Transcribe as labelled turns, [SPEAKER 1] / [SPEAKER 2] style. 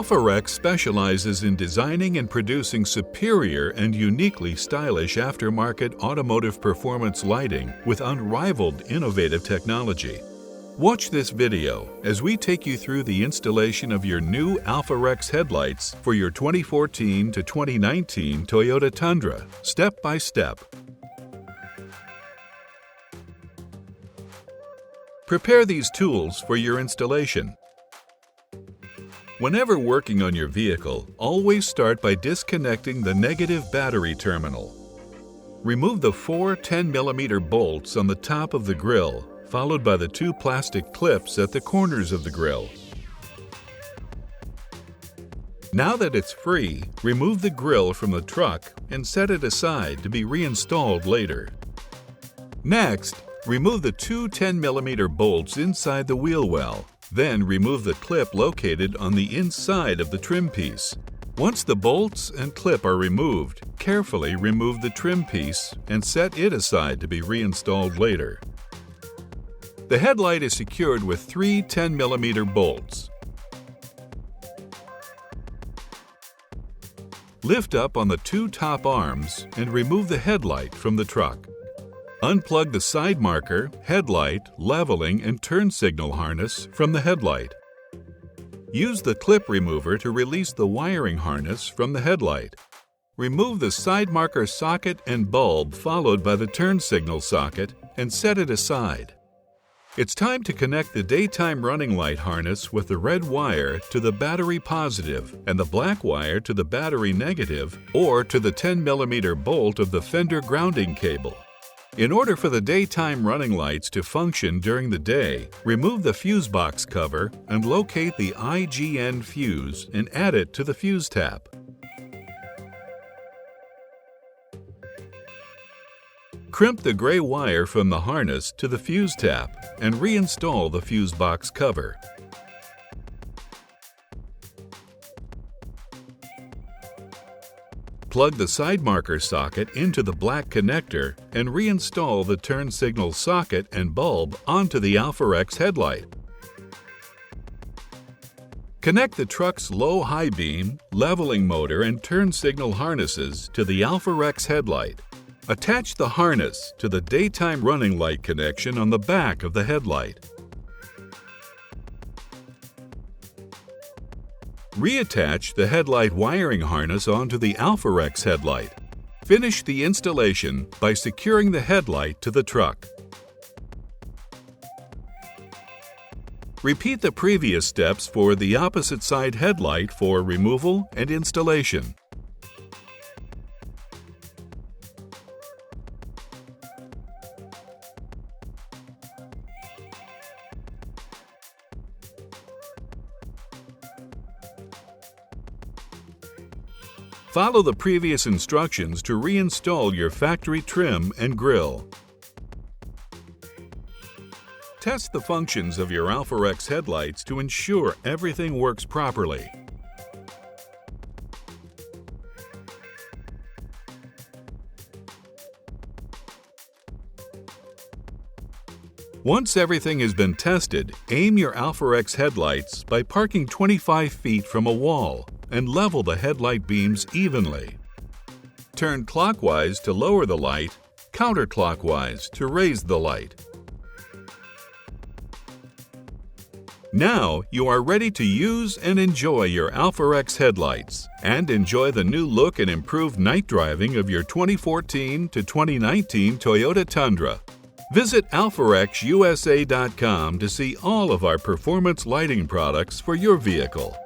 [SPEAKER 1] AlphaRex specializes in designing and producing superior and uniquely stylish aftermarket automotive performance lighting with unrivaled innovative technology. Watch this video as we take you through the installation of your new AlphaRex headlights for your 2014 to 2019 Toyota Tundra, step by step. Prepare these tools for your installation. Whenever working on your vehicle, always start by disconnecting the negative battery terminal. Remove the 4 10mm bolts on the top of the grille, followed by the 2 plastic clips at the corners of the grille. Now that it's free, remove the grille from the truck and set it aside to be reinstalled later. Next, remove the 2 10mm bolts inside the wheel well. Then remove the clip located on the inside of the trim piece. Once the bolts and clip are removed, carefully remove the trim piece and set it aside to be reinstalled later. The headlight is secured with 3 10mm bolts. Lift up on the 2 top arms and remove the headlight from the truck. Unplug the side marker, headlight, leveling, and turn signal harness from the headlight. Use the clip remover to release the wiring harness from the headlight. Remove the side marker socket and bulb followed by the turn signal socket and set it aside. It's time to connect the daytime running light harness with the red wire to the battery positive and the black wire to the battery negative or to the 10mm bolt of the fender grounding cable. In order for the daytime running lights to function during the day, remove the fuse box cover and locate the IGN fuse and add it to the fuse tap. Crimp the gray wire from the harness to the fuse tap and reinstall the fuse box cover. Plug the side marker socket into the black connector and reinstall the turn signal socket and bulb onto the AlphaRex headlight. Connect the truck's low-high beam, leveling motor, and turn signal harnesses to the AlphaRex headlight. Attach the harness to the daytime running light connection on the back of the headlight. Reattach the headlight wiring harness onto the AlphaRex headlight. Finish the installation by securing the headlight to the truck. Repeat the previous steps for the opposite side headlight for removal and installation. Follow the previous instructions to reinstall your factory trim and grille. Test the functions of your AlphaRex headlights to ensure everything works properly. Once everything has been tested, aim your AlphaRex headlights by parking 25 feet from a wall and level the headlight beams evenly. Turn clockwise to lower the light, counterclockwise to raise the light. Now you are ready to use and enjoy your AlphaRex headlights and enjoy the new look and improved night driving of your 2014 to 2019 Toyota Tundra. Visit AlphaRexUSA.com to see all of our performance lighting products for your vehicle.